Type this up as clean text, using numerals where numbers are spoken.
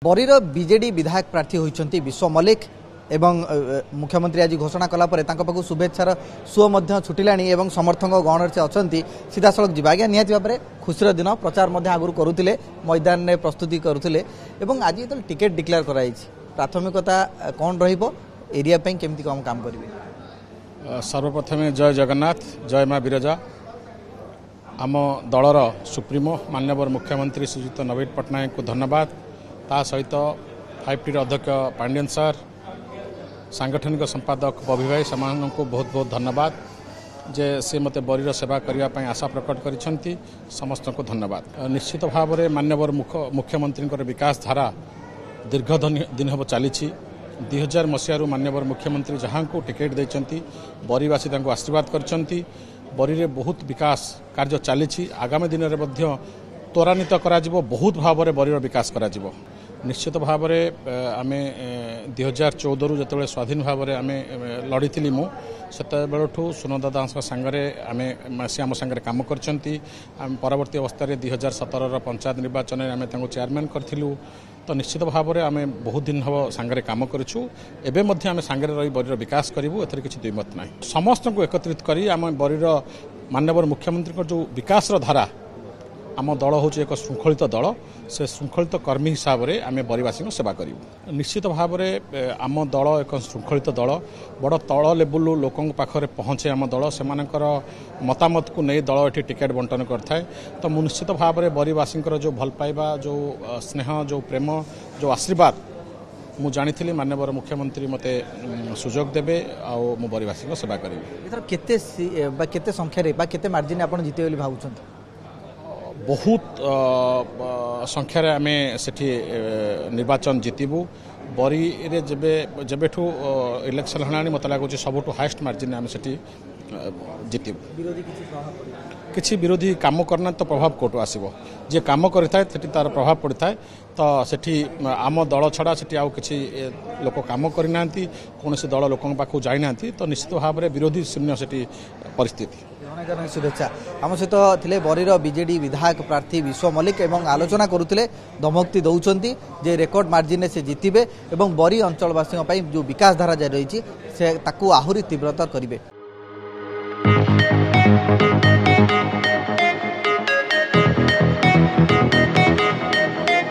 बरीर BJD विधायक प्रार्थी होती विश्व मल्लिक एवं मुख्यमंत्री आज घोषणा कलापर पाखु शुभेच्छार सुओ छुटिला और समर्थक गण से अच्छा सीधा सड़क जी आज्ञा निहती भाव में खुशी दिन प्रचार आगुरी करुले मैदान में प्रस्तुति करुले आज जो टिकेट डिक्लेयर कराई प्राथमिकता कौन एरिया केमती कम काम करेंगे। सर्वप्रथमे जय जगन्नाथ जय माँ बिरजा आम दलर सुप्रीमो माननीय मुख्यमंत्री श्रीयुक्त नवीन पट्टनायक को धन्यवाद ता सहित 5T अध्यक्ष पांडियन सर सांगठनिक संपादक बबी भाई सामान को बहुत बहुत धन्यवाद जे से मते बरीर सेवा करने आशा प्रकट करिसेंती समस्त को धन्यवाद। निश्चित भाव में माननीय मुख्यमंत्री विकास धारा दीर्घ दिन हम चली 2000 मसीह माननीय मुख्यमंत्री जहाँ को टिकेट देती बरीवासी आशीर्वाद करछंती बरी रे बहुत विकास कार्य चली आगामी दिन में त्वरान्वित करा बहुत भाव में बरीर विकास करा निश्चित भाव में आम 2014 जो स्वाधीन भाव में आम लड़ी मुझे सुनदादा सांगरे आम सी आम सांगे कम कर परवर्ती अवस्था 2017 पंचायत निर्वाचन में आम चेयरमैन करूँ तो निश्चित भाव में आम बहुत दिन हम सांगे कम करूँ एवं आम सांगे रही बरीर विकास करूँ एथर किसी द्विमत ना समस्त को एकत्रित कर आम बरीर माननीय मुख्यमंत्री जो विकास धारा आम दल हूँ एक श्रृंखलित दल से श्रृंखलित कर्मी हिसाब से आम बरीवासी सेवा करूँ। निश्चित भाव में आम दल एक श्रृंखलित दल बड़ तल लेवल लोकों पाखे पहुँचे आम दल से मतामत को नहीं दल ये टिकेट बंटन करता है तो निश्चित भाव में बरीवासी जो भल पाइबा जो स्नेह जो प्रेम जो आशीर्वाद मु जानी माननीय मुख्यमंत्री मते सुजोग देवे आउ बरीवासी सेवा करी केते संख्यार मार्जिन आप जीते भावुं बहुत संख्यार आम से निर्वाचन जीतबू बरी रे जेबेठू इलेक्शन है मत लगुच सबुठ हाएस्ट मार्जिन आम से जीतबू किसी विरोधी काम करना तो प्रभाव कौटू आसो जी कम करता है तार प्रभाव पड़ता है तो सेठी आम दल छड़ा से आउ किसी लोक कम करना कौन दल लोकों पाखु जाना तो निश्चित भाव में विरोधी शून्य से परिस्थिति। शुभेच्छा आम सहित थे बरीर बीजेडी विधायक प्रार्थी विश्व मल्लिक एवं आलोचना करुले धमक्ति दौरान जे रेकर्ड मार्जिन से जीतबे और बरी अंचलवासी जो विकास धारा जारी रही से आहरी तीव्रतर करेंगे।